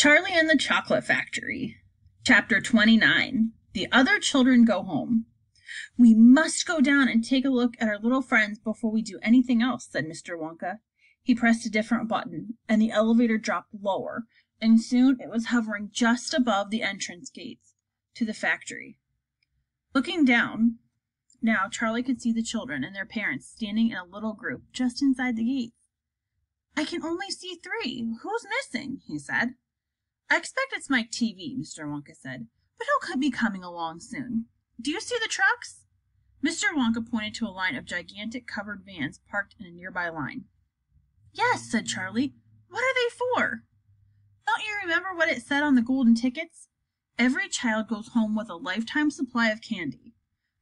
Charlie and the Chocolate Factory. Chapter 29. The Other Children Go Home. "We must go down and take a look at our little friends before we do anything else," said Mr. Wonka. He pressed a different button, and the elevator dropped lower, and soon it was hovering just above the entrance gates to the factory. Looking down, now Charlie could see the children and their parents standing in a little group just inside the gates. "I can only see 3. Who's missing?" he said. "I expect it's my TV," Mr. Wonka said, "but he'll be coming along soon. Do you see the trucks?" Mr. Wonka pointed to a line of gigantic covered vans parked in a nearby line. "Yes," said Charlie. "What are they for?" "Don't you remember what it said on the golden tickets? Every child goes home with a lifetime supply of candy.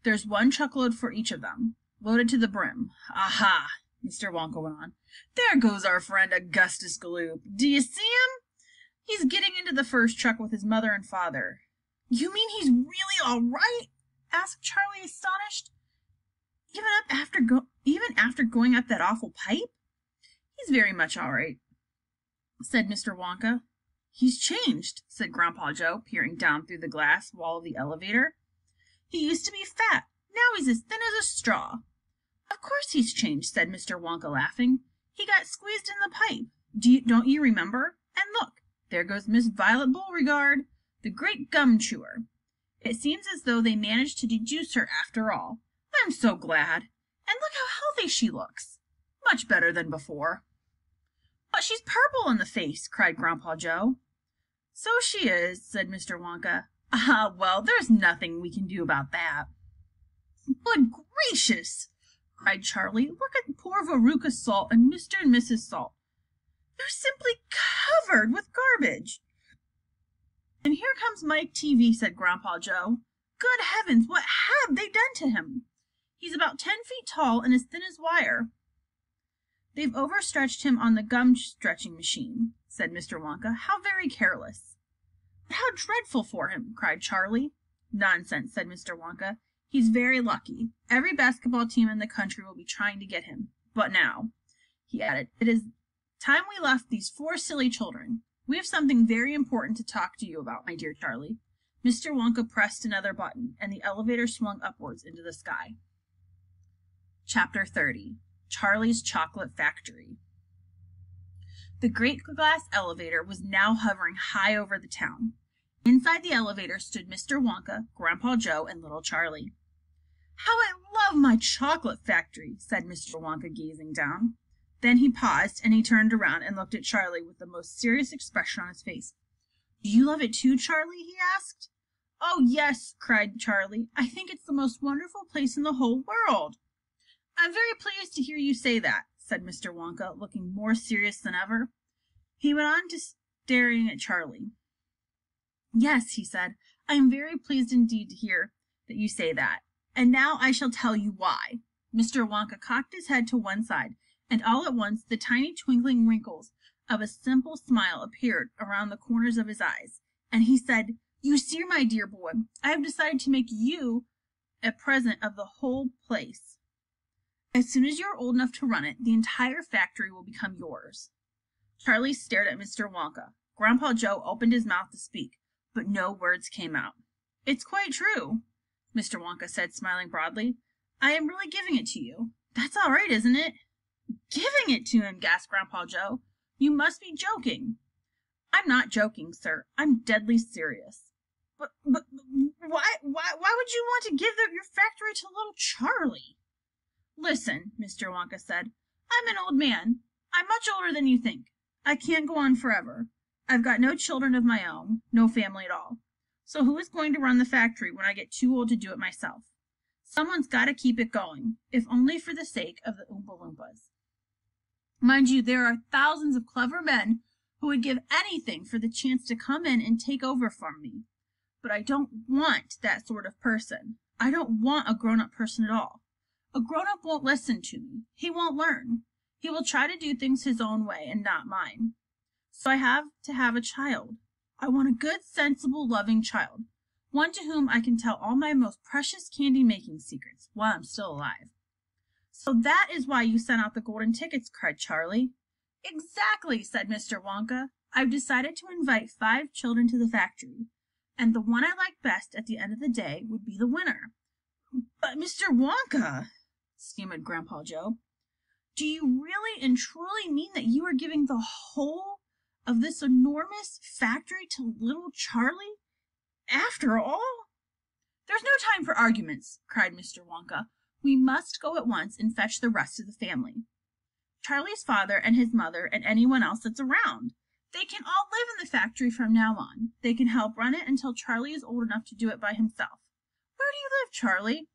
There's 1 truckload for each of them, loaded to the brim. Aha!" Mr. Wonka went on. "There goes our friend Augustus Gloop. Do you see him? He's getting into the first truck with his mother and father." "You mean he's really all right?" asked Charlie, astonished. Even after going up that awful pipe?" "He's very much all right," said Mr. Wonka. "He's changed," said Grandpa Joe, peering down through the glass wall of the elevator. "He used to be fat. Now he's as thin as a straw." "Of course he's changed," said Mr. Wonka, laughing. "He got squeezed in the pipe. Don't you remember? And look, there goes Miss Violet Beauregard, the great gum chewer. It seems as though they managed to deduce her after all. I'm so glad. And look how healthy she looks. Much better than before." "But she's purple in the face," cried Grandpa Joe. "So she is," said Mr. Wonka. "Ah, well, there's nothing we can do about that." "Good gracious!" cried Charlie. "Look at poor Veruca Salt and Mr. and Mrs. Salt. They're simply covered with garbage." "And here comes Mike TV," said Grandpa Joe. "Good heavens, what have they done to him? He's about 10 feet tall and as thin as wire." "They've overstretched him on the gum stretching machine," said Mr. Wonka. "How very careless." "But how dreadful for him!" cried Charlie. "Nonsense," said Mr. Wonka. "He's very lucky. Every basketball team in the country will be trying to get him. But now," he added, "it is time we left these 4 silly children. We have something very important to talk to you about, my dear Charlie." Mr. Wonka pressed another button, and the elevator swung upwards into the sky. Chapter 30. Charlie's Chocolate Factory. The great glass elevator was now hovering high over the town. Inside the elevator stood Mr. Wonka, Grandpa Joe, and little Charlie. "How I love my chocolate factory," said Mr. Wonka, gazing down. Then he paused, and he turned around and looked at Charlie with the most serious expression on his face. "Do you love it too, Charlie?" he asked. "Oh, yes," cried Charlie. "I think it's the most wonderful place in the whole world." "I'm very pleased to hear you say that," said Mr. Wonka, looking more serious than ever. He went on to staring at Charlie. "Yes," he said, "I am very pleased indeed to hear that you say that. And now I shall tell you why." Mr. Wonka cocked his head to one side, and all at once the tiny twinkling wrinkles of a simple smile appeared around the corners of his eyes, and he said, "You see, my dear boy, I have decided to make you a present of the whole place. As soon as you are old enough to run it, the entire factory will become yours." Charlie stared at Mr. Wonka. Grandpa Joe opened his mouth to speak, but no words came out. "It's quite true," Mr. Wonka said, smiling broadly. "I am really giving it to you. That's all right, isn't it?" "Giving it to him!" gasped Grandpa Joe. "You must be joking." "I'm not joking, sir. I'm deadly serious." But why would you want to give your factory to little Charlie?" "Listen," Mr. Wonka said. "I'm an old man. I'm much older than you think. I can't go on forever. I've got no children of my own, no family at all. So who is going to run the factory when I get too old to do it myself? Someone's got to keep it going, if only for the sake of the Oompa Loompas. Mind you, there are thousands of clever men who would give anything for the chance to come in and take over from me. But I don't want that sort of person. I don't want a grown-up person at all. A grown-up won't listen to me. He won't learn. He will try to do things his own way and not mine. So I have to have a child. I want a good, sensible, loving child. One to whom I can tell all my most precious candy-making secrets while I'm still alive." "So that is why you sent out the golden tickets," cried Charlie. "Exactly," said Mr. Wonka. I've decided to invite 5 children to the factory, and the one I like best at the end of the day would be the winner." "But Mr. Wonka," stammered Grandpa Joe, "do you really and truly mean that you are giving the whole of this enormous factory to little Charlie, after all?" "There's no time for arguments," cried Mr. Wonka. "We must go at once and fetch the rest of the family. Charlie's father and his mother and anyone else that's around. They can all live in the factory from now on. They can help run it until Charlie is old enough to do it by himself. Where do you live, Charlie?"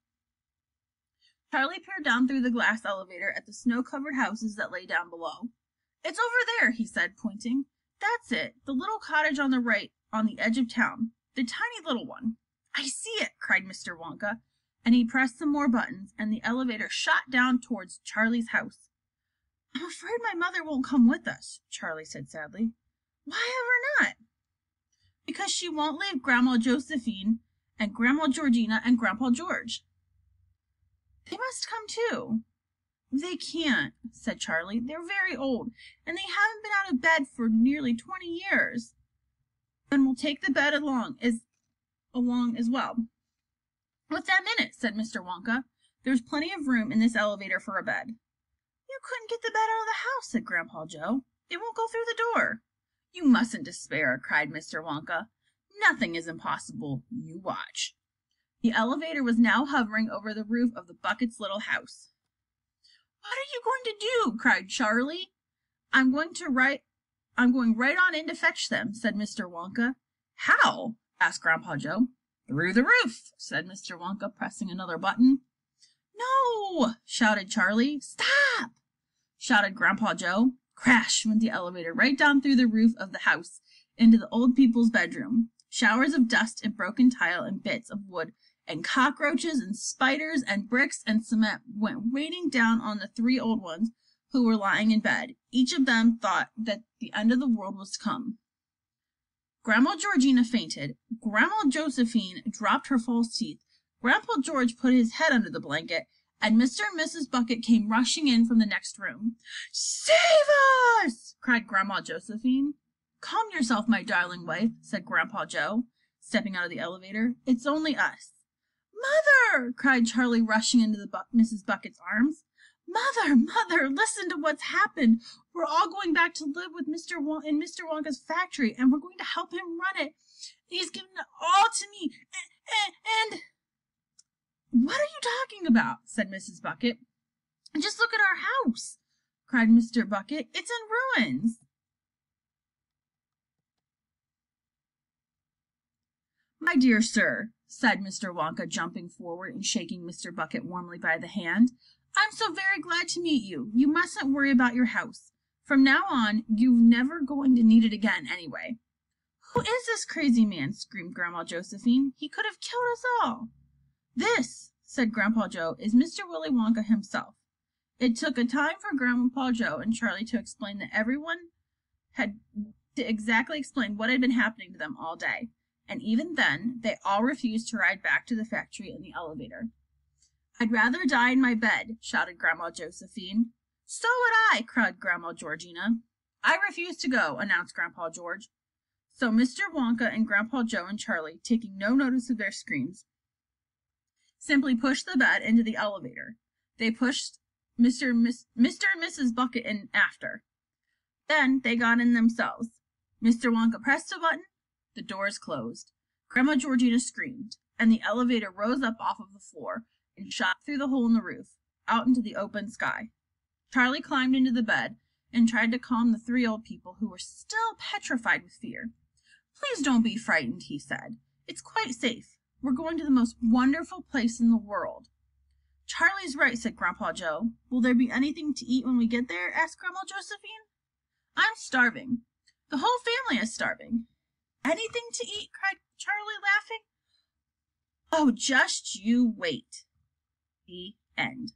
Charlie peered down through the glass elevator at the snow-covered houses that lay down below. "It's over there," he said, pointing. "That's it, the little cottage on the right, on the edge of town. The tiny little one." "I see it," cried Mr. Wonka, and he pressed some more buttons, and the elevator shot down towards Charlie's house. "I'm afraid my mother won't come with us," Charlie said sadly. "Why ever not?" "Because she won't leave Grandma Josephine and Grandma Georgina and Grandpa George." "They must come too." "They can't," said Charlie. "They're very old, and they haven't been out of bed for nearly 20 years. "Then we'll take the bed along as well." "What's that in it?" said Mr. Wonka. "There's plenty of room in this elevator for a bed." "You couldn't get the bed out of the house," said Grandpa Joe. "It won't go through the door." "You mustn't despair," cried Mr. Wonka. "Nothing is impossible. You watch." The elevator was now hovering over the roof of the Buckets' little house. "What are you going to do?" cried Charlie. I'm going right on in to fetch them," said Mr. Wonka. "How?" asked Grandpa Joe. "Through the roof," said Mr. Wonka, pressing another button. "No!" shouted Charlie. "Stop!" shouted Grandpa Joe. Crash went the elevator right down through the roof of the house into the old people's bedroom. Showers of dust and broken tile and bits of wood and cockroaches and spiders and bricks and cement went raining down on the 3 old ones who were lying in bed. Each of them thought that the end of the world was come. Grandma Georgina fainted. Grandma Josephine dropped her false teeth. Grandpa George put his head under the blanket, and Mr. and Mrs. Bucket came rushing in from the next room. "Save us!" cried Grandma Josephine. "Calm yourself, my darling wife," said Grandpa Joe, stepping out of the elevator. "It's only us." "Mother!" cried Charlie, rushing into Mrs. Bucket's arms. Mother, listen to what's happened. We're all going back to live with Mr. Wonka's factory, and we're going to help him run it. He's given it all to me, and..." "What are you talking about?" said Mrs. Bucket. "Just look at our house," cried Mr. Bucket. "It's in ruins." "My dear sir," said Mr. Wonka, jumping forward and shaking Mr. Bucket warmly by the hand, "I'm so very glad to meet you. You mustn't worry about your house. From now on, you're never going to need it again, anyway." "Who is this crazy man?" screamed Grandma Josephine. "He could have killed us all." "This," said Grandpa Joe, "is Mr. Willy Wonka himself." It took a time for Grandpa Joe and Charlie to explain that everyone had to exactly explain what had been happening to them all day, and even then they all refused to ride back to the factory in the elevator. "I'd rather die in my bed," shouted Grandma Josephine. "So would I," cried Grandma Georgina. "I refuse to go," announced Grandpa George. So Mr. Wonka and Grandpa Joe and Charlie, taking no notice of their screams, simply pushed the bed into the elevator. They pushed Mr. and Mrs. Bucket in after. Then they got in themselves. Mr. Wonka pressed a button. The doors closed. Grandma Georgina screamed, and the elevator rose up off of the floor and shot through the hole in the roof, out into the open sky. Charlie climbed into the bed and tried to calm the 3 old people who were still petrified with fear. "Please don't be frightened," he said. "It's quite safe. We're going to the most wonderful place in the world." "Charlie's right," said Grandpa Joe. "Will there be anything to eat when we get there?" asked Grandma Josephine. "I'm starving. The whole family is starving." "Anything to eat?" cried Charlie, laughing. "Oh, just you wait." The end.